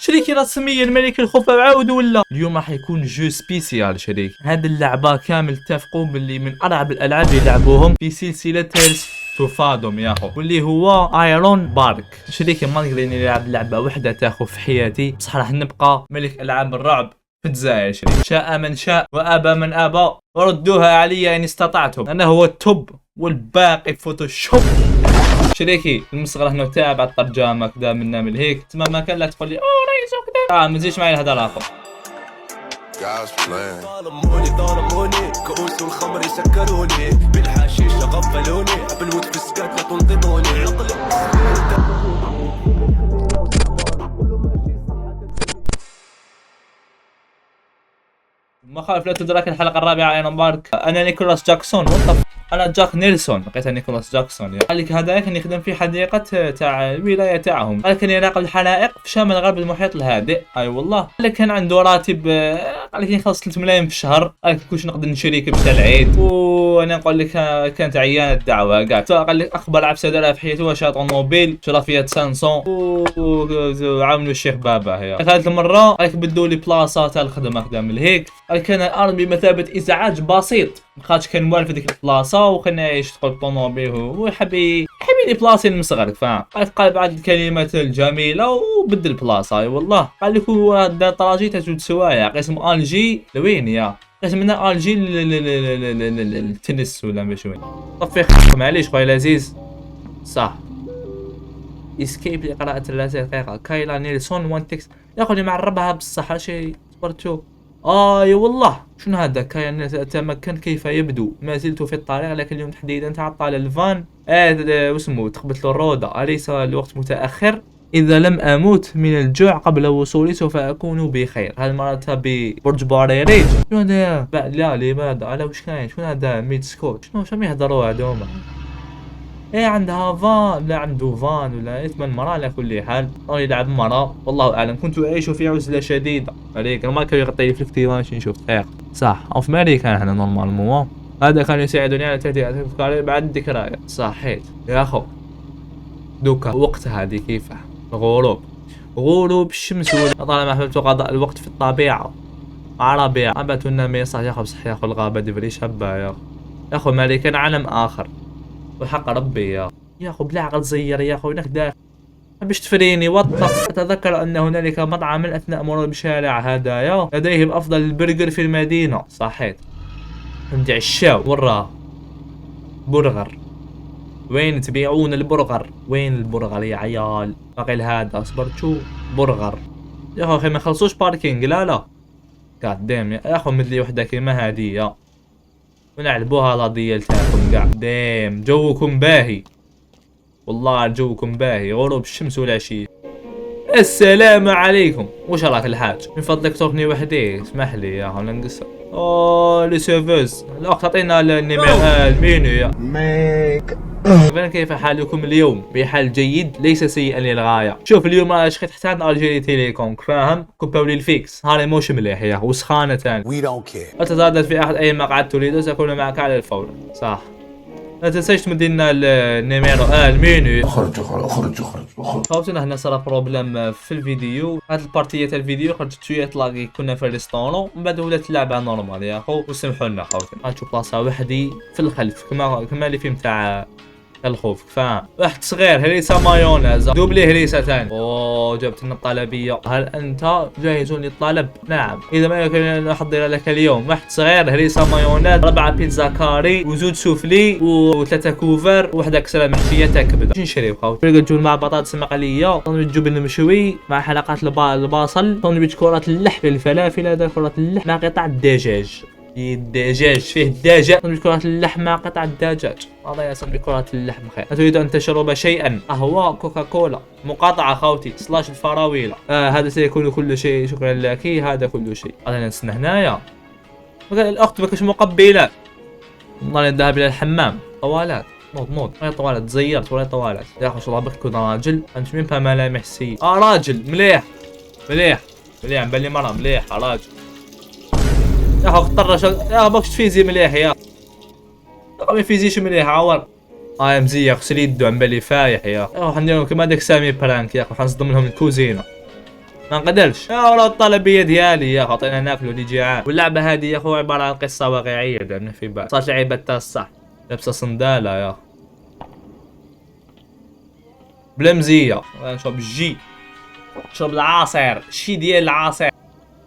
شريكي رسميا الملك الخفاف عاود ولا. اليوم راح يكون جو سبيسيال شريك. هاد اللعبة كامل اتفقوا باللي من ألعب الألعاب اللي يلعبوهم في سلسلة هيرس تو فادوم يا اخو، واللي هو ايرون بارك. شريكي ما نقدر نلعب لعبة وحدة تاخو في حياتي، بصح راح نبقى ملك ألعاب الرعب في الجزائر شريك. شاء من شاء وأبى من أبى، وردوها علي إن استطعتم. أنا هو التوب والباقي فوتوشوب. شريكي المصغر هنا تاعب على الترجمة كذا منا من هيك تمام، ما كان لا تقول لي رئيس وكذا ما تجيش معي الهدر الاخر. ظلموني كؤوس الخمر سكروني بالحشيش غفلوني بالموت في السكات لا تنططوني. ما خالف لا تدرك الحلقة الرابعة ايرون بارك. انا نيكولاس جاكسون انا جاك نيلسون، لقيت نيكولاس جاكسون. قال لك هذا كان يخدم في حديقة تاع الولاية تاعهم، قال كان يراقب الحرائق في شمال غرب المحيط الهادئ. اي والله. قال لك كان عنده راتب، قال لك يخلص 3 ملايين في الشهر. قال لك كلش نقدر نشريك بتاع العيد. وانا نقول لك كانت عيانة الدعوة كاع. قال لك اخبر عبسة دارها في حياته شرا طوموبيل، شرا فيها سانسون وعاونوا الشيخ بابا. هي هذه المرة قال لك بدوا لي بلاصة تاع الخدمة كذا من هيك. قال كان الارض بمثابة ازعاج بسيط، خاطش كان موالف هذيك البلاصة وكان يعيش تدخل طوموبيل ويحب لي بلاصة المصغر فاهم. قال بعض الكلمات الجميلة وبدل البلاصة. اي والله. قال لك هو دار طراجي تاع 2 سوايع، قسم الجي لوين يا قسم منها الجي للتنس ولا مش وين. طفي معليش خويا العزيز. صح اسكيب لقراءة الرسائل دقيقة. كايلا نيلسون وان تكست يا اخوي معربها بصح شي صبرتو. اي والله. شنو هذا؟ كاين اتمكن كيف يبدو، ما زلت في الطريق لكن اليوم تحديدا تعطل الفان. واسمه تخبط له الروضة. أليس الوقت متأخر؟ إذا لم أموت من الجوع قبل وصولي سوف أكون بخير. هالمرة ببرج باريريج. شنو هذا؟ لا لماذا؟ على وش كاين؟ شنو هذا؟ ميد سكوت. شنو يهضروا هذوما؟ ايه عندها فان، لا عنده فان ولا اسم المرأة. على كل حال راه يلعب مرأة والله اعلم. كنت اعيش في عزلة شديدة. عليك ما كان يغطي لي في الاكتيفاش نشوف حقيقة صح. او في امريكا احنا نورمالمون. هذا كان يساعدني على تهدئة افكاري بعد الذكريات. صحيت يا اخو. دوكا وقت هذه كيفه غروب الشمس. طالما احببت قضاء الوقت في الطبيعة عربية. عبت النمي صح يا اخو. بصح يا اخو الغابة ديفري شابة يا اخو. مالي كان عالم اخر وحق ربي يا اخو. بلا عقل زير يا اخو. هناك داخل باش تفريني وطف. اتذكر ان هنالك مطعم اثناء مرور بشارع هدايا لديهم افضل البرجر في المدينة. صحيت عندي عشاو وراه برغر. وين تبيعون البرغر؟ وين البرغر يا عيال؟ باقي هذا اصبر شو برغر يا اخي. ما خلصوش باركينج. لا قاعد دام يا اخو. مدلي وحده كيما هادية ونعلبوها لا ديالتاكم كاع. دام جوكم باهي والله. جوكم باهي غروب الشمس والعشية. السلام عليكم. واش راك الحاج؟ من فضلك تركني وحدي اسمح لي يا اخو نقصر. لي سيرفوز الاخ تعطينا النيميرو المينو يا ميك. كيف حالكم اليوم؟ بحال جيد ليس سيئا للغاية. شوف اليوم انا شخيت حتى عند الجيري تيليكوم فاهم. كوباولي الفيكس هاري موش مليح يا اخو وسخانة تاني. أتتردد في أحد أي مقعد تريده سأكون معك على الفور. صح. لا تنساش تمد لنا النيميرو المينو. اخرج. خوتنا هنا صار بروبليم في الفيديو. هاد البارتية تاع الفيديو خرجت شوية طلاقي. كنا في الريستورون من بعد ولات اللعبة نورمال يا اخو وسمحوا لنا خوتنا. غنشوف بلاصة وحدي في الخلف كما اللي فيلم تاع الخوف فاهم. واحد صغير هريسة مايونيز دوبلي هريسة ثاني. جبت لنا الطلبية. هل انت جاهز للطلب؟ نعم. اذا ما يمكن ان احضر لك اليوم واحد صغير هريسة مايونيز 4 بيتزا كاري وزوج سوفلي و3 كوفر وواحدة كسرة محشية تاع كبدة. شنو نشري خوت؟ فريق الجبن مع بطاطس مقلية، ساندويتش جبن مشوي مع حلقات البصل، ساندويتش كرات اللحم الفلافل. هذا كرات اللحم مع قطع الدجاج. الدجاج فيه الدجاج. ساندويتش كرات اللحم مع قطع الدجاج. هذا يا ساندويتش كرات اللحم خير. أتريد أن تشرب شيئا؟ قهوة كوكا كولا مقاطعة خوتي سلاش الفراولة. هذا سيكون كل شيء شكرا لك. هذا كل شيء. أنا نستنى هنايا. الأخت بكش مقبلة. والله نذهب إلى الحمام. طوالات نوض ولا طوالات زيرت ولا طوالات يا أخي. شو بك كون راجل أنت مين ملامح سي. راجل مليح مبلي مرة مليح راجل يا اخو. اضطر يا باكش فيزي مليح يا اخو. فيزيش مليح عور. مزية غسل يدو عم بالي فايح يا اخو. حنديرو كيما داك سامي برانك يا اخو. حنصدم لهم الكوزينة ما نقدرش يا ولد. الطلبيه ديالي يا خاطينا ناكلو اللي جيعان. واللعبه هذه يا خو عباره عن قصه واقعيه درنا في بال. صارت لعيبه تاع الصح لابسه صنداله يا بلا مزيه. نشرب الجي، نشرب العصير، الشي ديال العصير.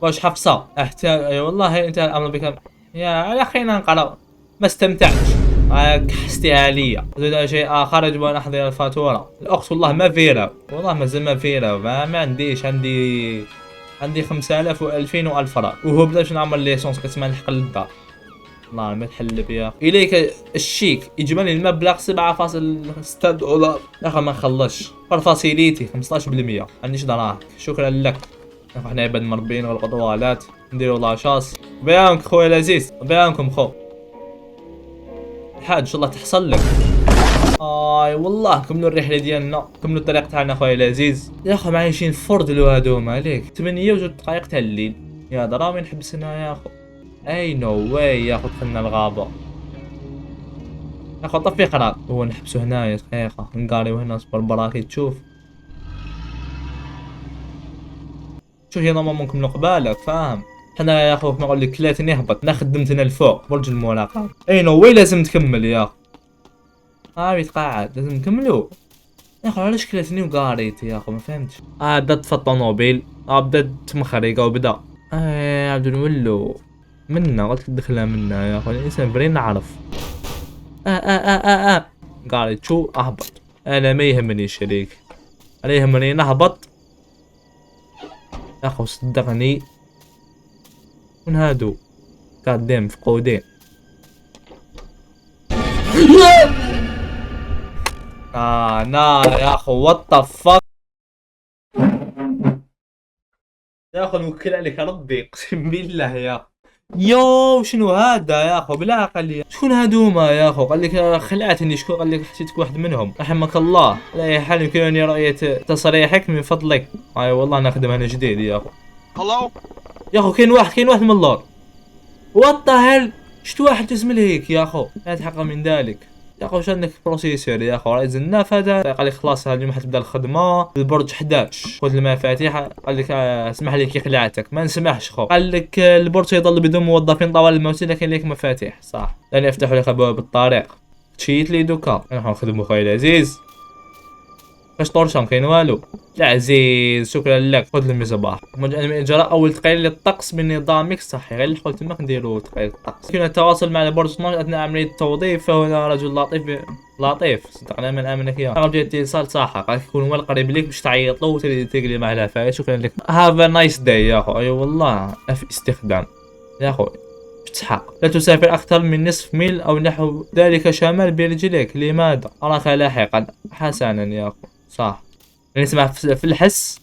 واش حفصه اي والله انت الامر بك يا خلينا نقراو. ما استمتعتش كحستيها عليا. زيد شيء اخر يجب ان احضر الفاتوره. الاخت والله ما فيرا، والله مازال ما فيرا. ما عنديش. عندي 5000 و2000 و1000 فرا. وهو بدا باش نعمل ليسونس قسما نحق للدار. الله ما تحلب يا اخي. اليك الشيك اجمالي المبلغ 7.6 دولار يا اخي. ما نخلصش فاسيليتي 15%. عنديش دراهم. شكرا لك يا اخي. حنا عباد مربين والقطوالات نديرو لاشاس. بيانك خويا العزيز، بيانكم خو الحاج. ان شاء الله تحصل لك. والله كملوا الرحله ديالنا، كملوا الطريق تاعنا خويا العزيز. يا اخو معايشين فردلو هادوما عليك. 8 و2 دقائق تاع الليل. يا درامي نحبس هنا يا اخو. اي نو واي يا اخو. دخلنا الغابه يا اخو. طفي قرار. هو نحبسو هنايا دقيقه نقاريو هنا. صبر براكي تشوف. شوف هنا ماما نكملو قبالك فاهم. حنا يا اخو كما نقول لك كلات نهبط. انا خدمتنا الفوق برج الملاقات. اي نو واي لازم تكمل يا اخو. يتقاعد لازم نكملو يا اخو. علاش كلاتني وقاريت يا اخو ما فهمتش. بدات في الطوموبيل. بدات تمخريقه وبدا عبد نولو منا. قلت دخلها منا يا اخو. الانسان فري نعرف. قاريت شو اهبط. انا ما يهمني الشريك، انا يهمني نهبط يا اخو. صدقني من هادو قادم مفقودين. يا اخو وات ذا فاك يا اخو. نوكل عليك ربي اقسم بالله يا يو. شنو هذا يا اخو بلا عقل. شكون هادوما يا اخو؟ قال لك خلعتني. شكون قال لك حسيتك واحد منهم؟ رحمك الله. لا اي حال يمكنني رؤية تصريحك من فضلك. والله نخدم انا جديد يا اخو. هلو يا اخو. كاين واحد من اللور. وات ذا هيل. شفت واحد اسمه هيك يا اخو. لا تحقق من ذلك يا اخو. واش عندك بروسيسور يا اخو؟ راه زناف هذا. قال لك خلاص اليوم حتبدا الخدمه البرج 11. خذ المفاتيح. قال لك اسمح لي كي خلعتك. ما نسمحش خو. قال لك البرج يظل بدون موظفين طوال الموسم لكن ليك مفاتيح صح. لن يفتحوا لك ابواب الطريق. تشيت لي دوكا. نروحو نخدمو خويا العزيز. فاش طورشام كاين والو. العزيز شكرا لك. خذ المصباح. اجراء اول تقليل للطقس بنظامك الصحي. غير اللي قلت لك نديرو تقليل الطقس. يمكن التواصل مع البرج 12 اثناء عمليه التوظيف. فهو رجل لطيف صدقني من امنك اياه. رغم جهه الاتصال صح. قال يكون هو القريب ليك باش تعيط له وتقلي معاه العفايه. شكرا لك. هاف نايس داي يا اخو. اي والله في استخدام يا اخو. تسحق. لا تسافر اكثر من نصف ميل او نحو ذلك شمال برجليك. لماذا؟ اراك لاحقا. حسنا يا اخو صح. نسمع في الحس.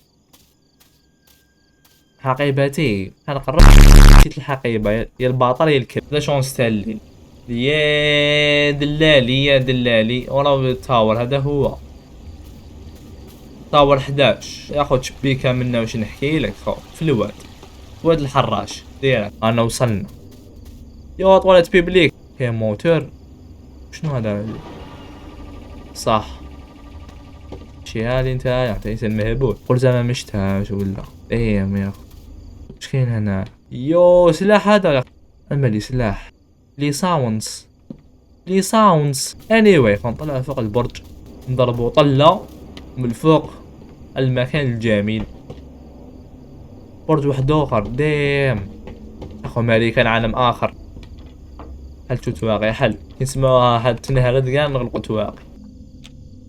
حقيبتي. انا قررت نسيت الحقيبه يا الباطل يا الكلب. لا شونس تاع الليل. يا دلالي وراه التاور. هذا هو تاور 11 ياخذ شبيكه منا. واش نحكي لك خو في الواد الحراش ديالك. انا وصلنا يا طوالة بيبليك. كاين موتور. شنو هذا صح؟ شي هادي نتايا انسان مهبول. قول زعما مشتهاش ولا ايه يا اخو. اش كاين هنا؟ يو سلاح هذا. المالي سلاح لي ساونز اني واي. نطلع فوق البرج نضربو طلة من فوق المكان الجميل. برج واحد اخر. ديم اخو مالي كان عالم اخر. حل تواقي حل يسموها حل تنهرد كاع نغلقو تواقي.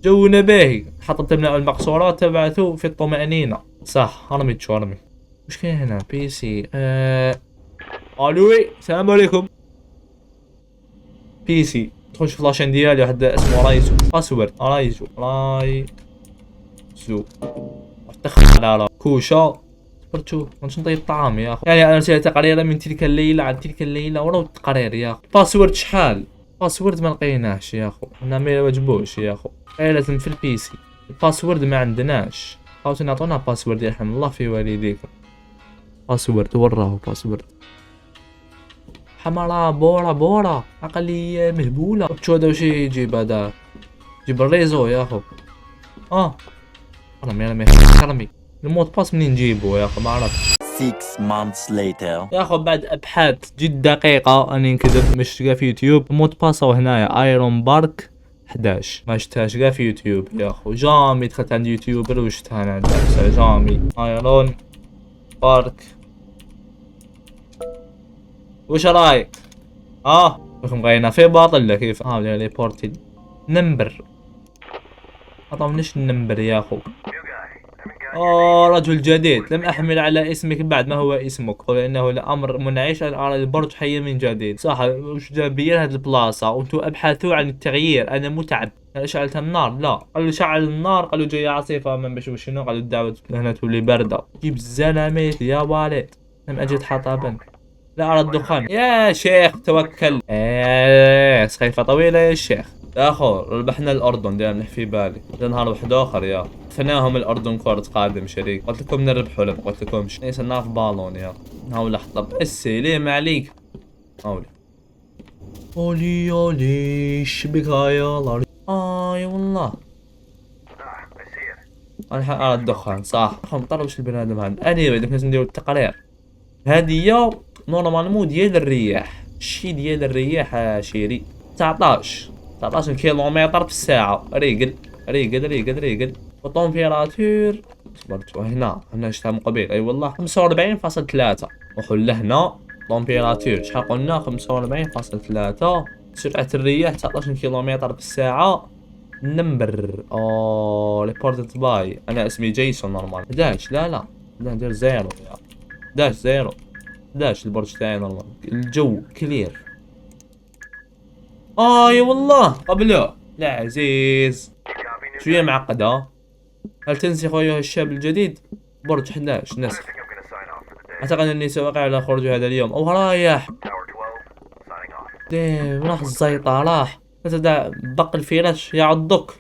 جونا باهي. حطت تمنع المقصورات تبعثو في الطمأنينة صح. ارمي تشورمي. وش كاين هنا؟ بي سي. الوي السلام عليكم. بي سي. تخش فلاشين ديالي واحد اسمه رايزو. باسورد رايزو. دخل على كوشة. برتو باش نطيب الطعام يا اخو. يعني انا رسلت تقريرا من تلك الليلة عن تلك الليلة. وراه التقرير يا اخو. باسورد شحال؟ باسورد ما لقيناش يا اخو. انا ما يعجبوش يا اخو. لازم في البي سي. الباسورد ما عندناش. خاوتو نعطونا باسورد يرحم الله في والديكم. باسورد وراه باسورد. حمرا بورا اقلية مهبولة. شو هذا وش يجيب هذا؟ جيب الريزو يا اخو. ارمي الموت باس منين نجيبه يا اخو ما عرفت 6 months later. يا اخو بعد ابحاث جد دقيقة اني نكذب مش تلقى في يوتيوب الموت باس هو هنايا ايرون بارك 11 ما شفتهاش تلقى في يوتيوب يا اخو جامي دخلت عند يوتيوبر وشفتها انا جامي ايرون بارك وش رايك؟ رقم غينا في باطل له كيف لي بورتي نمبر اعطونيش النمبر يا اخو رجل جديد لم احمل على اسمك بعد ما هو اسمك ولانه الامر منعش على البرج حي من جديد صح وش جابير هذه البلاصه وانتم ابحثوا عن التغيير انا متعب شعلت النار لا قالوا شعل النار قالوا جاي عاصفه ما بشوف شنو قالوا الدعوه هنا تولي بارده جيب الزلمه يا والد لم اجد حطبا لا ارى الدخان يا شيخ توكل سخيفه طويله يا شيخ يا اخو ربحنا الاردن دائما نحفي بالي نهار واحد اخر يا فناهم الاردن كرة قادم شريك قلت لكم نربحوا لهم قلت لكمش ليس ناف بالون يا هاو لحظة بس ليه ما عليك هاولي اولي شبك هاي يلا اي والله انا الدخان صح مطر وش البني ادم هذا اني بدك نديروا التقرير هذه يا نورمال مو ديال الرياح الشي ديال الرياح شيري 19 كيلومتر في الساعة ريقل وطومبيراتور صبرت هنا شتها من قبيل اي والله 45.3 وحل هنا طومبيراتور شحال قلنا 45.3 سرعة الرياح 19 كيلومتر في الساعة نمبر ريبورتد باي انا اسمي جيسون نورمال 11 لا ندير زيرو 11 البرج تاعي نورمال الجو كلير اي والله قبله لا عزيز شويه معقده هل تنسخ ايها الشاب الجديد برج 11 نسخ اعتقد اني سأوقع على خروج هذا اليوم او رايح راح الزيطه راح بق الفراش يعضك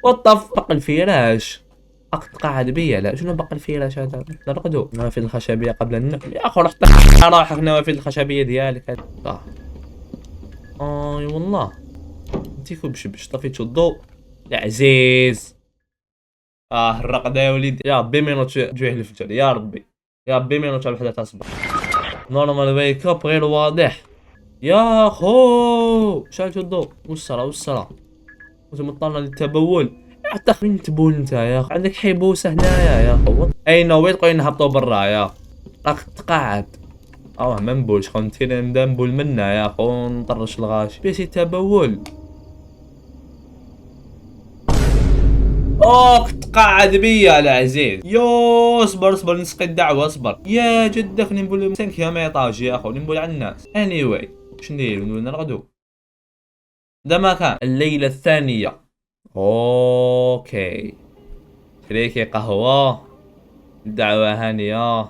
وطف بق الفراش قاعد بيا لا شنو بق الفراش هذا نرقدو نوافذ الخشبيه قبل النوم يا اخو رحت رايح نوافذ الخشبيه ديالك صح اي والله انتيكو بش طفيتو الضوء يا عزيز الرقدة يا وليدي يا ربي ما ينوض جويه الفجر يا ربي ما ينوض على الحدث اصبر نورمال ويك اب غير واضح يا خو شالتو الضوء والصلاة مضطر للتبول حتى وين تبول انت يا اخو عندك حيبوسة هنايا يا اخو اي نويت قوي نهبطو برا يا راك تقعد ما نبولش خو نتينا نبدا نبول منا يا خو نطرش الغاش بيسي تبول تقعد بيا العزيز يو اصبر نسقي الدعوة اصبر يا جدك نبول 5 كيلومتر يا اخو نبول على الناس anyway واش نديرو نرقدو ده ما كان الليلة الثانية اوكي كريكي قهوة الدعوة هانية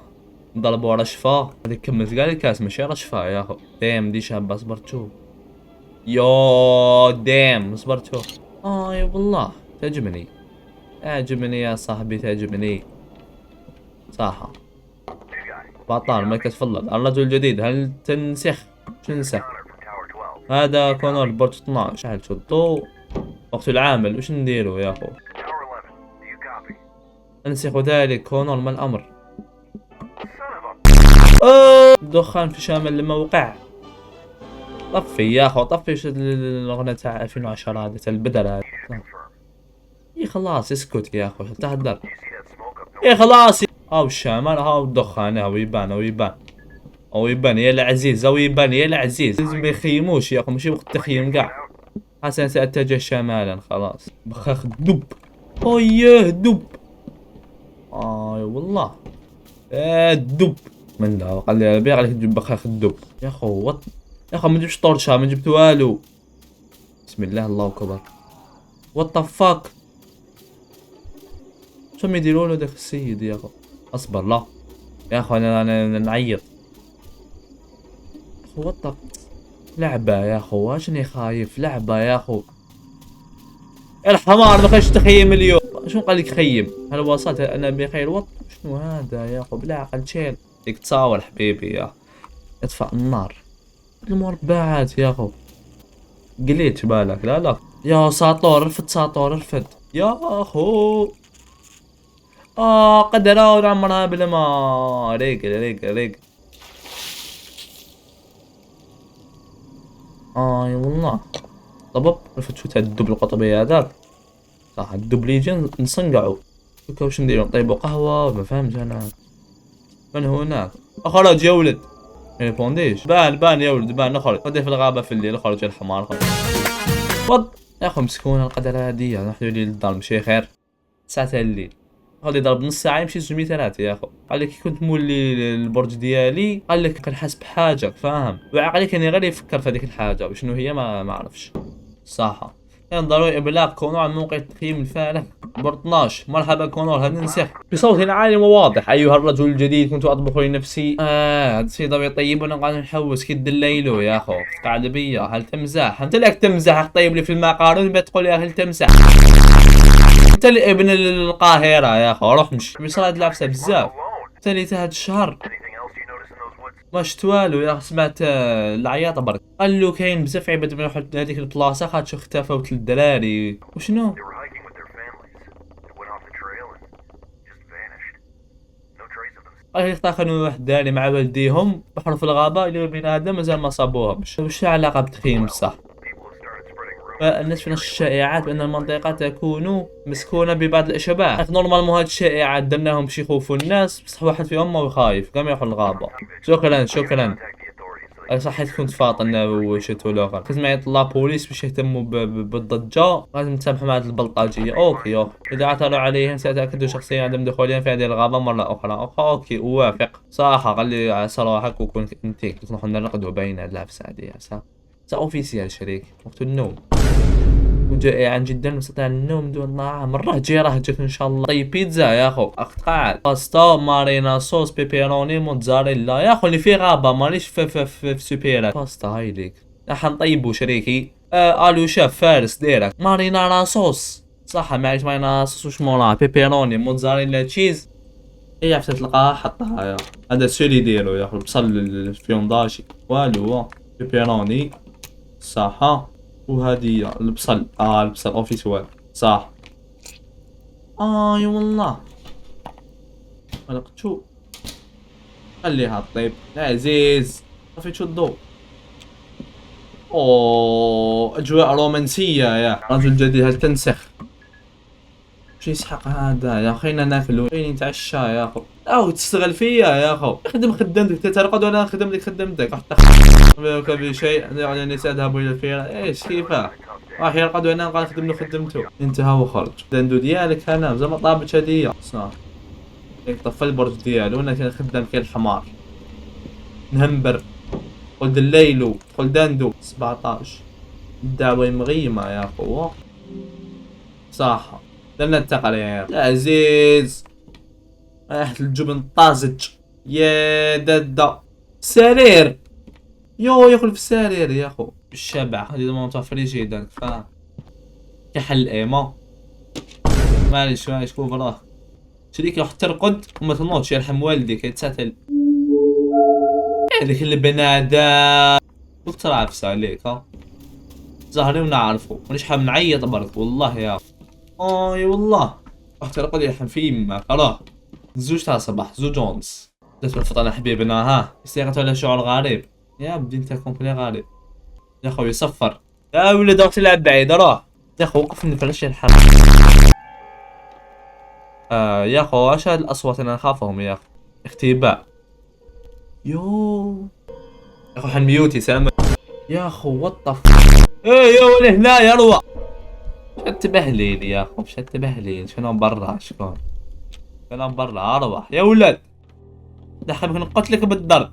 نضربوا رشفة هذيك كملت قال الكاس ماشي رشفة يا اخو ديم دي شابة صبرتو يو ديم صبرتو والله تعجبني يا صاحبي تعجبني صح بطال مركز فضل الرجل الجديد هل تنسخ هذا كونور بورت 12 شحال الضوء وقت العامل وش نديرو يا اخو انسخ ذلك كونور ما الامر دخان في شامل الموقع طفي يا اخو طفي الاغنية تاع 2010 هذه البدل هذه خلاص اسكت يا اخو تهدر خلاص الشامل الدخان يبان يا العزيز يا العزيز لازم ما يخيموش يا اخو ماشي وقت التخييم كاع حسنا سأتجه شمالا خلاص بخاخ الدب دب والله الدب من ده قال لي بيع عليك تجيب بخاخ الدب يا اخو ما جبتش طرشه ما جبت والو بسم الله الله اكبر وات ذا فاك شو ما يديروا له داك السيد يا اخو اصبر لا يا اخو انا نعيط وات لعبه يا اخو واشني خايف لعبه يا اخو الحمار ما كانش تخيم اليوم شنو قال لك خيم هل وصلت انا بخير وات شنو هذا يا اخو بالعقل شيل ديك تصاور حبيبي يا اطفأ النار المربعات يا اخو قليت بالك لا يا ساطور رفد يا اخو قدرة ونعمرها بالماء. ريق. اي والله. طبب عرفت شو الدب القطبي هذاك. صح الدب اللي يجي نصنقعو. شوفوا وش نديرو، نطيبو قهوة ما فهمت انا. من هناك؟ اخرج يا ولد. البونديش بان يا ولد بان. نخرج ودي في الغابة في الليل. خرج الحمار خرج. وط يا اخو مسكونة القدرة هادية. نحن الليل الظلم شي خير. ساعة الليل غادي يضرب نص ساعة يمشي 600 3 يا اخو. قال لك كي كنت مولي البرج ديالي قال لك كنحس بحاجة فاهم، وعقلي كان غير يفكر في هذيك الحاجة وشنو هي ما عرفش صح. كان ضروري ابلاغ كونور عن موقع التقييم الفارغ نمبر 12. مرحبا كونور، هل ننسخ بصوت عالي وواضح. ايها الرجل الجديد كنت اطبخ لنفسي. هذا الشيء ضروري طيب وانا قاعد نحوس كي الليلو يا اخو. قاعد بيا هل تمزح؟ انت لك تمزح طيب لي في المقارون بتقول يا هل تمزح؟ انت اللي ابن القاهرة يا اخو. روح مشي بصراحة لابسة بزاف. انت اللي هاد الشهر ما شفت والو يا سمعت العياطة برك. قال له كاين بزاف عباد بنروحو لهاديك البلاصة خاطش اختفاو 3 دراري. وشنو؟ قال لي كانوا واحد الدراري مع والديهم بحروا في الغابة اللي بين هذا مازال ما صابوهمش. وش العلاقة بالتخييم بصح؟ فالناس في نشر الشائعات بأن المنطقة تكون مسكونة ببعض الأشباح. نورمال هاد الشائعات درناهم باش يخوفوا الناس بصح واحد فيهم ما خايف قام يروحوا للغابة. شكرا. صحيت كنت فاطن وشتو الاخر. كنت معي لا بوليس باش يهتموا بالضجة. لازم نتسامحوا مع هاد البلطاجية. اوكي اذا عثروا عليهم سأتأكد شخصيا عدم دخولهم في هذه الغابة مرة أخرى. اوكي اوافق صراحة. قال لي صراحة وكون انت تروحوا نرقدوا باين هاد العفسة هادي صح. اوفيسيال شريك وقت النوم وجائعا جدا مستطيع النوم دون طعام. الرهجة ان شاء الله. طيب بيتزا يا اخو قاعد باستا مارينا صوص بيبيروني موتزاريلا يا اخو اللي في غابة مانيش في سوبيرات. باستا هاي ليك راح نطيبو شريكي. الو شاف فارس ديرك مارينا صوص صح. معليش مارينا صوص وش موراها بيبيروني موتزاريلا تشيز. هي عرفت تلقاها حطها يا هذا السولي ديالو يا اخو. البصل الفيونداشي والو بيبيروني صح. وهذه البصل البصل اوفيسوال صح. يا والله ما لقيتو. خليها طيب يا عزيز. طفيت شو الضوء. اجواء رومانسية يا رجل جديد. هل تنسخ؟ شو يسحق هذا يا خينا ناكلو خينا نتعشى يا اخو. تشتغل فيا يا اخو. خدم خدمتك تترقد وانا نخدم لك خدمتك. كبي شيء يعني سأذهب الى الفيرة. ايش كيفاه راح يرقد وانا قاعد نخدم له خدمته. انتهى وخرج. دندو ديالك انا زعما طابت هدية صح. طفى البرج ديالو وانا كنخدم كالحمار نهمبر. قلت الليلو قل دندو 17. الدعوة مغيمة يا اخو صح. لن ننتقل يا عزيز. ريحة الجبن طازج يا دادا. سرير ياكل في السرير يا اخو. بالشبع هذه متوفرة جدا فاهم. كحل ايما معليش كوفراه شريك راح ترقد وما تنوضش يرحم والديك يتساتل. هذيك البنادم قلت راه عفسة عليك زهري ونعرفو ونشحب نعيط برك والله يا يا والله. راح ترقد يرحم في يمك راه. زوج تاع صباح زوج ونص. درت الفطانة حبيبنا استيقظت على شعور غريب. يا بدي انت كومبلي غريب يا خويا صفر يا ولد. راك تلعب بعيد راه يا خو وقف نفرش الحرب. يا خو اش هاد الاصوات انا نخافهم يا اخي. اختباء يو يا خو حنميوتي سلام يا خو وطف. يا ولي هنا يا روى. مش تبهليل يا خو مش تبهليل. شنو برا شكون كلام برا اروح يا ولد. دحين نقتلك بالضرب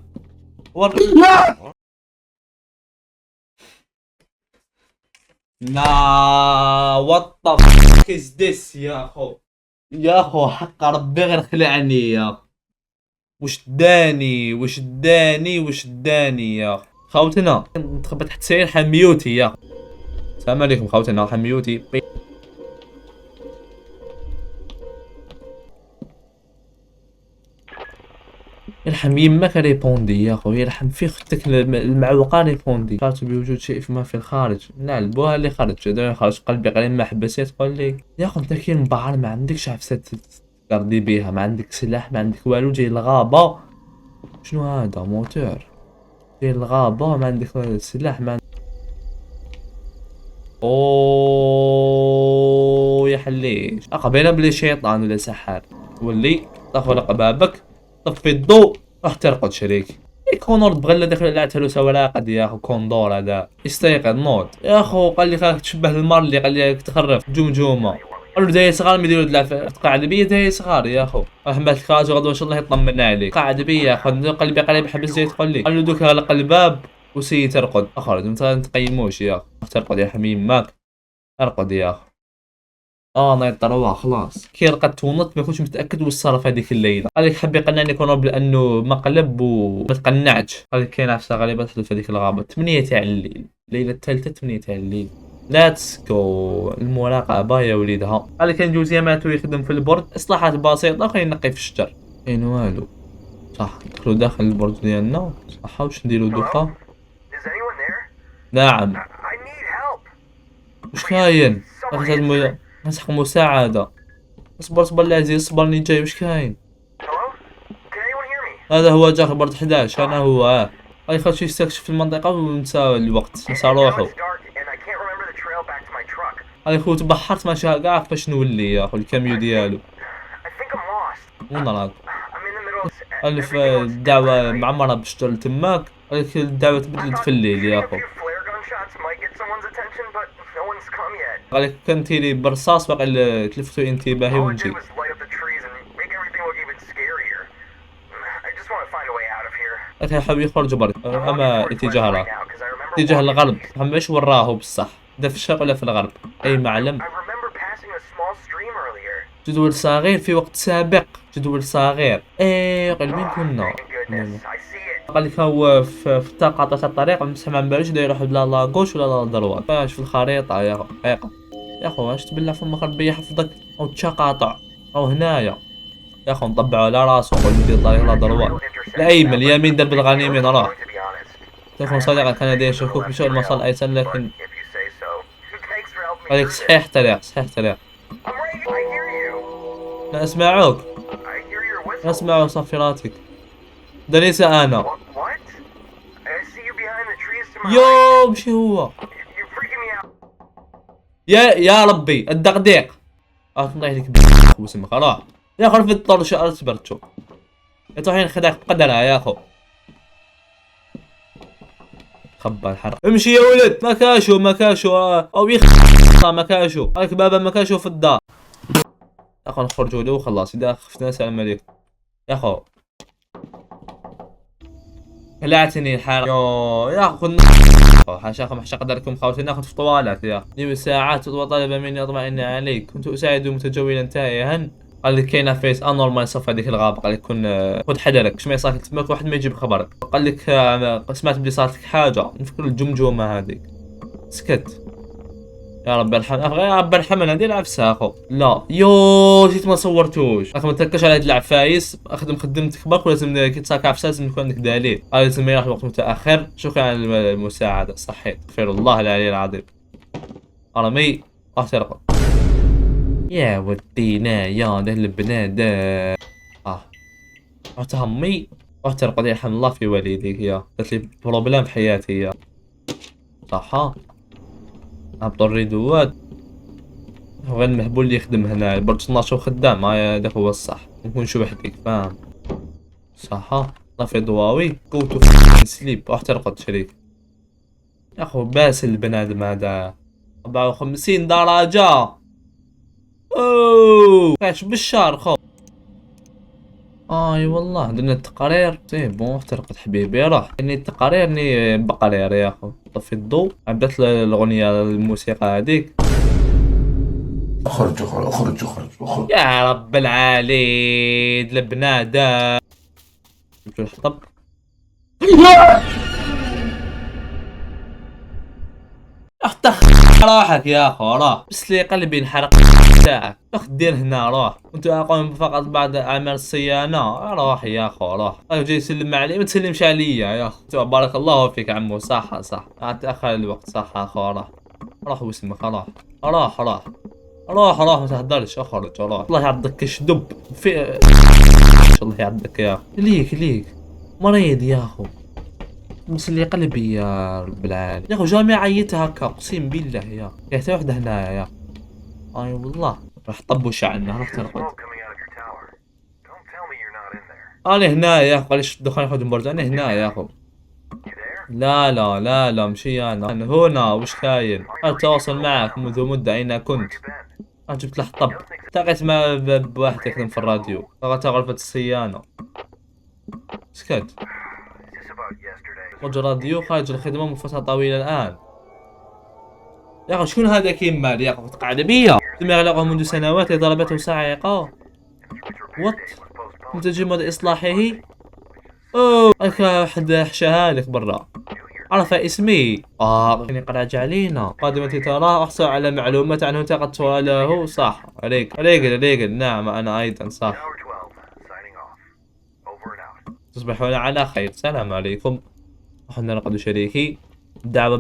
لا وات ذا فك از ذس يا اخو حق ربي غير خلعني يا وش داني يا خوتنا. نتخبى تحت سرير حميوتي يا. السلام عليكم خوتنا حميوتي. يرحم يمك ريبوندي يا اخو. يرحم في اختك المعوقه ريبوندي. قالت بوجود شيء فيما في الخارج. نعم بوها اللي خرج قلبي قليل ما حبسيت تقول لي يا اخو انت كي مبعر ما عندكش عفسه تردي بيها، ما عندك سلاح ما عندك والو، جاي الغابة. شنو هذا موتور؟ جاي الغابة ما عندك سلاح ما عندك. اوه يا حليش، قبيله بلي شيطان ولا سحار. ولي طفق بابك، طفي الضوء، راح ترقد شريك. كونور بغلا داخل لعبت له سوا راقد يا اخو. كوندور هذا يستيقظ نوض يا اخو. قال لي خاك تشبه المر اللي قال لي تخرف جمجومه. قال له داير صغار ما يديروا تلعب قاعده بيا داير صغار يا اخو. رحمة الخاج وغدوه ان شاء الله يطمنا عليك. قاعده بيا يا اخو. قلبي قريب حبس زي تقول لي. قال له دوك غلق الباب وسي ترقد. اخرج انت تقيموش يا اخو. ترقد يا حميم ماك. ارقد يا اخو. نايط رواح خلاص. كي رقدت ونط ما كنتش متاكد واش صار في هذيك الليله. قال لك حب يقنعني كونور لانه ما قلب وما تقنعتش. قال لك كاين عفسه غالبا تحدث في هذيك الغابه. 8 تاع الليل، الليله الثالثه 8 تاع الليل. لاتس جو. المراقبه يا وليدها. قال لك كان جوزي ماتو يخدم في البرج، اصلاحات بسيطه خلينا نقي في الشجر. كاين والو. صح ندخلو داخل البرج ديالنا. صح واش نديرو دوكا؟ نعم. واش كاين؟ نسحق مساعدة. اصبر اصبر العزيز اصبرني جاي. واش كاين؟ هذا هو جار برد 11. انا هو غادي يخرج يستكشف المنطقة ونسى الوقت، نسى روحو. هاي خو تبحرت ماشي كاع فاش نولي يا اخو. الكاميو ديالو وين راك؟ الف الدعوة معمرة باش تول تماك. هذيك الدعوة تبدلت في الليل يا اخو. قالك كنتي لي برصاص باقي تلفتو انتباهي ونجي. لكن حاب يخرج برك اما اتجاه راه اتجاه الغرب. مش وراه بصح ده في الشرق ولا في الغرب اي معلم. جدول صغير في وقت سابق. جدول صغير ايه قلبين كنا. قال لك هو في تقاطع الطريق مسح ما بالوش دا يروح بلا لا غوش ولا لا دروات. فاش في الخريطه يا حقيقه يا خو. واش تبلع فمك ربي يحفظك او تشقاطع او هنايا يا خو. نطبعوا على راسو ندير طريق لا دروات. الايمن اليمين درب الغنيمين راه. تلفون صديقك كان لديه شكوك بشؤون المسار ايسر لكن قال لك صحيح طريق صحيح طريق. لا اسمعوك. اسمعوا صفيراتك. ده ليس انا. يو مشي هو. يا ربي الدقديق. تنطيح لك بسمك راه يا اخو. في الطرش اصبرتو يا طحين خداك بقدرها يا اخو. خبى الحرق. امشي يا ولد. مكاشو مكاشو او مكاشو. هاك بابا مكاشو في الدار يا اخو. نخرجوا له وخلاص. اذا خفتنا السلام عليكم يا اخو. قلعتني الحرق يا اخو. حاشاكم حاشا قدركم خاوتي ناخذ في طوالات يا اخي. ساعات وطلب مني اطمئن عليك. كنت اساعد متجولا تائها. قال لك كاينه فيس انورمال صف هذيك الغابه. قال لك كن خذ حذرك شمي صار تماك واحد ما يجيب خبرك. قال لك سمعت بلي صارت لك حاجه. نفكر الجمجمه هذيك. سكت يا رب ارحم. يا رب ارحمنا ندير عفسه اخو. لا يو جيت ما صورتوش. راك ما تركش على هاد العفايس. اخدم خدمتك برك ولازم كي تصاك عفسه لازم يكون عندك دليل. لازم يروح الوقت متاخر. شكرا على المساعده صحيت. غفر الله العلي العظيم. رمي راح ترقد يا ودينا يا ده البنادم. راح تهمي راح ترقد يرحم الله في والديك يا. قلت لي بروبلام في حياتي يا صح. عبطري دوات غير المهبول اللي يخدم هنا برج 12 خدام. هذا هو الصح. نكون شو بحديك فاهم صح. طفي ضواوي قوتو سليب راح ترقد شريك يا اخو. باسل البنادم هذا 54 درجة. اوه كاش بالشهر خو. اي والله درنا التقارير سي بون. ترقد حبيبي راح. اني التقارير ني بقرير يا اخو. طفي الضوء عبدت الاغنية الموسيقى هذيك. اخرج اخرج اخرج اخرج اخرج يا رب العالي البنادم. جبت الحطب. راحك يا اخو راه. بس لي قلبي انحرق تاعك. اخ دير هنا روح. كنت اقوم فقط بعد اعمال الصيانه. روح يا اخو روح. جاي يسلم علي ما تسلمش عليا يا اخو. بارك الله فيك عمو. صح صح تاخر الوقت صح اخو. روح روح واسمك. روح روح روح روح ما تهدرش، اخرج روح. الله يعضك كش دب في الله يعضك يا اخو. ليك مريض يا اخو، بس اللي قلبي يا رب العالمين يا اخو. جامي عيتها هكا اقسم بالله يا حتى وحده هنايا يا اي والله. راح طبوا شعرنا، راح ترقد. انا هنا يا اخو، ليش الدخان ياخذ برجع؟ انا هنا يا اخو. لا مشي انا هنا. وش كاين؟ انا اتواصل معك منذ مدة اين كنت. انا جبت له حطب. التقيت مع بواحد يخدم في الراديو، لغته غرفة الصيانة. سكت. رجل راديو خارج الخدمة من فترة طويلة الآن. يا أخي شكون هذا كيمال يا أخي؟ تقعد بيا. تم إغلاقه منذ سنوات لضربته صاعقة. وات؟ متجمد إصلاحه؟ أوه هاك واحد حشاها لك برا. عرف اسمي. يعني قد راجع علينا. قادمة تراه أحصل على معلومات عنه قد سؤاله. صح. ريقل. نعم أنا أيضا صح. تصبحون على خير. السلام عليكم. احنا نقد شريكي. الدعوة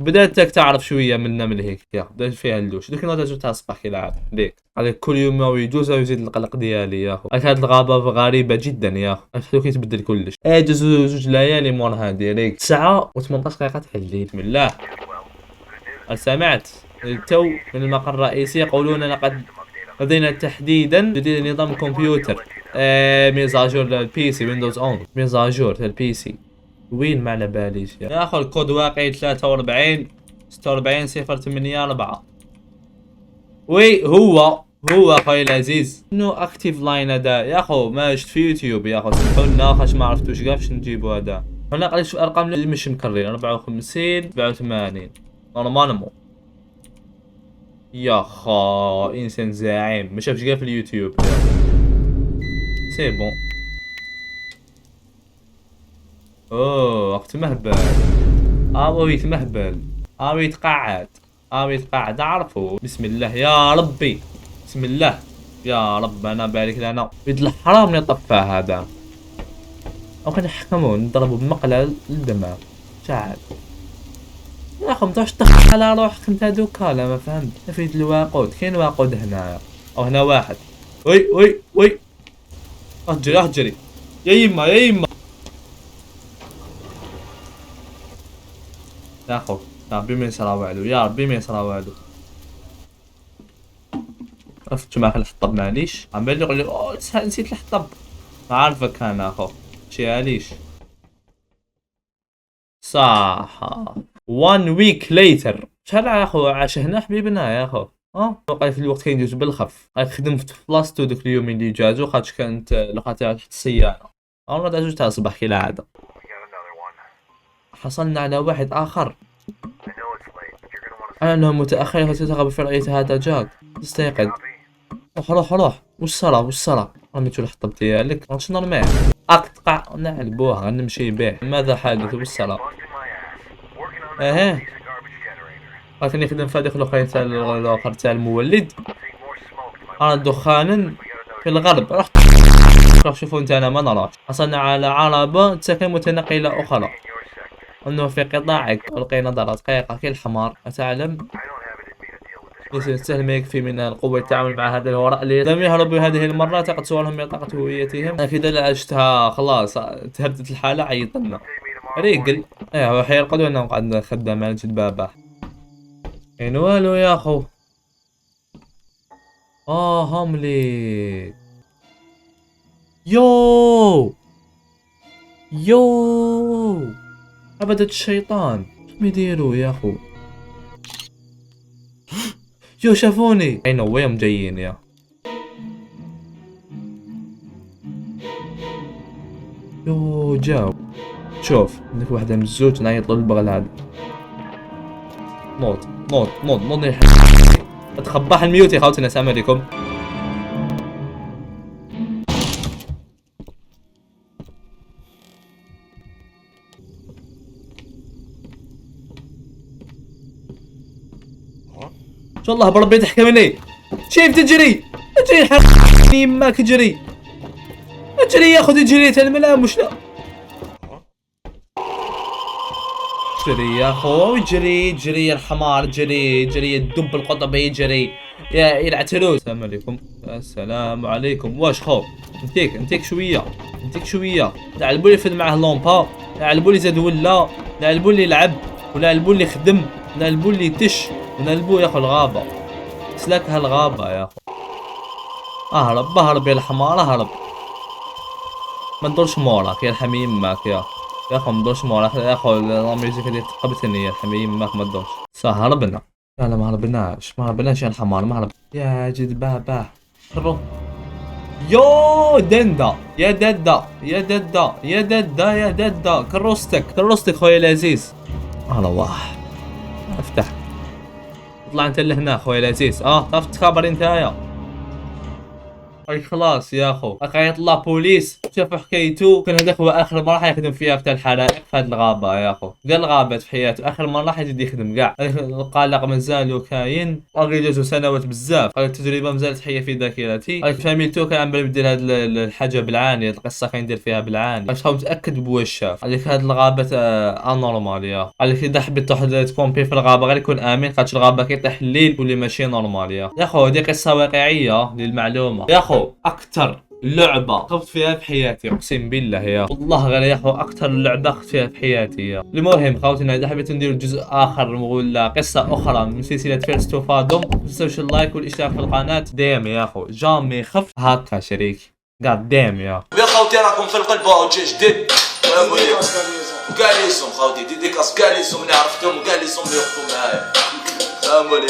بدأتك تعرف شوية منا من هيك يا بدأت فيها اللوش. دوك نوضع جبتها صباح كيلعب ليك. عليك كل يوم ما يجوز ويزيد القلق ديالي يا اخو. هاد الغابة غريبة جدا يا اخو. خلوك يتبدل كلش. اجي زوج ليالي مور هادي ليك 9 و18 دقيقة تحلي. بسم الله. سمعت التو من المقر الرئيسي يقولون لقد لدينا تحديدا جديد نظام الكمبيوتر. ميزاجور البي سي ويندوز 11. ميزاجور البي سي. وين ما على باليش يا اخو. الكود واقعي 43 46 084. وي هو اخوي العزيز. انو اكتيف لاين هذا يا اخو. ما شفت في يوتيوب يا اخو. سمحونا خاش ما عرفتوش كاع نجيبو هذا. هنا قال شوف ارقام اللي مش مكررين. 54 87 نورمالمون. يا خا انسان زعيم ما شافش كاع في اليوتيوب. سي بون. اوه وقت مهبل. ويت مهبل. يتقعد. يتقعد اعرفه. بسم الله يا ربي. بسم الله يا رب. انا بارك لنا. ولد الحرام اللي طفاه هذا. او كان يحكمون نضربوا بمقلة للدماغ. شاعر يا اخو متعرفش تدخل على روحك انت دوكا. لا ما فهمت. نفيد الواقود. كاين واقود هنا او هنا واحد. وي اجري يا يما يا اخو. يا ربي ما يصرا والو. عرفت معك الحطب معليش. عم بالي يقول لي نسيت الحطب. ما عارفك انا اخو. شياليش صح. 1 ويك ليتر. شحال يا اخو عاش هنا حبيبنا يا اخو. وقع في الوقت كان يجوز بالخف. خدمت في بلاصتو دوك اليومين اللي جازو خاطش كانت لقاتها تحت السيارة. اول ما جوج تاع الصباح كالعادة. حصلنا على واحد اخر. انه متاخر فتتغب في رؤية هذا جاك. استيقظ. روح. وش صرا رميتو الحطب ديالك. واش نورمال. اقطع نعلبوه غنمشي بيه. ماذا حدث؟ وش صرا؟ قالت اني خدم في هذيك الاخرى تاع الاخر تاع المولد. انا دخانا في الغرب. رحت شوفوا انت. انا ما نراش. حصلنا على عربة سكن متنقلة اخرى. انه في قطاعك. القي نظرة دقيقة كي الحمار. اتعلم ليس سهل ما يكفي من القوة التعامل مع هذا الوراء اللي لم يهربوا هذه المرة. تقد صورهم بطاقة هويتهم. اكيد لا عشتها خلاص تهدت الحالة. عيطنا ريقل. هو حيرقدوا انه قاعد خدام على جد باباه. كاين والو يا اخو. هاملي. يو عبدة الشيطان. شنو يديروا يا اخو؟ يو شافوني. اي نو ويهم جايين يا. يو جاو. شوف عندك واحدة من الزوج نعيط له البغل هذا. نوض اتخبح الميوت يا خوتنا. السلام عليكم. شو الله بربي تحكمني. شايف تجري حقني ماك اجري يا اخو. تجري الملام وش لا. جري يا اخو، جري جري يا الحمار، جري جري الدب القطبي، جري يا العتلوس. السلام عليكم. السلام عليكم. واش خو انتيك شويه، انتيك شويه. لعلبوا لي فد معاه لومبا، لعلبوا لي زاد ولا، لعلبوا لي لعب، ولعلبوا لي خدم، لعلبوا لي تش، ونلبوا يا اخو الغابه. سلاك هالغابه يا اخو. اهرب اهرب يا الحمار اهرب. ما تدورش موراك يا الحمي يماك يا اخو، ما تدورش موراك يا اخو. لا ميوزيك اللي تقبتني يا الحمي يماك، ما تدورش. صح هربنا. لا لا ما هربناش يا الحمار، ما هرب يا جد بابا. هرب. يو دندا يا ددا يا ددا يا ددا يا ددا، كروستك خويا العزيز. الله واه افتح. اطلع انت لهنا خويا العزيز. تعرف تخابر نتايا. اي خلاص يا اخو، راح يطلع بوليس شافوا حكايته. كان هذاك هو اخر مره راح يخدم فيها في الحرائق في هذه الغابه يا اخو. قال الغابات في حياته اخر مره راح يزيد يخدم كاع. القلق مازالو كاين، باقي جاتو سنوات بزاف. هذه التجربه مازالت حيه في ذاكرتي. هذيك فاميلتو كان عم يدير هذه الحاجه بالعاني، القصه كان يدير فيها بالعاني باش خاوي متاكد بواش شاف. هذيك هذه الغابات انورمال يا هذيك. اذا حبيت تكومبي في الغابه غير يكون امن، خاطر الغابه كيطيح الليل واللي ماشي نورمال يا اخو. هذه قصه واقعيه للمعلومه يا اخو. اكثر لعبه خفت فيها في حياتي اقسم بالله يا والله غير يا اخو، اكثر لعبه خفت فيها في حياتي يا. المهم خوتنا، اذا حبيتوا نديروا جزء اخر ولا قصه اخرى من سلسله فيرست تو فادوم، ما تنسوش اللايك والاشتراك في القناه. دايم يا اخو جامي خفت هكا شريك قاعد دايم يا خوتي. راكم في القلب وهو جي جديد. كاع ليسهم خوتي، ديديكاس كاع ليسهم اللي عرفتهم، كاع ليسهم اللي وقفوا معايا. السلام عليكم.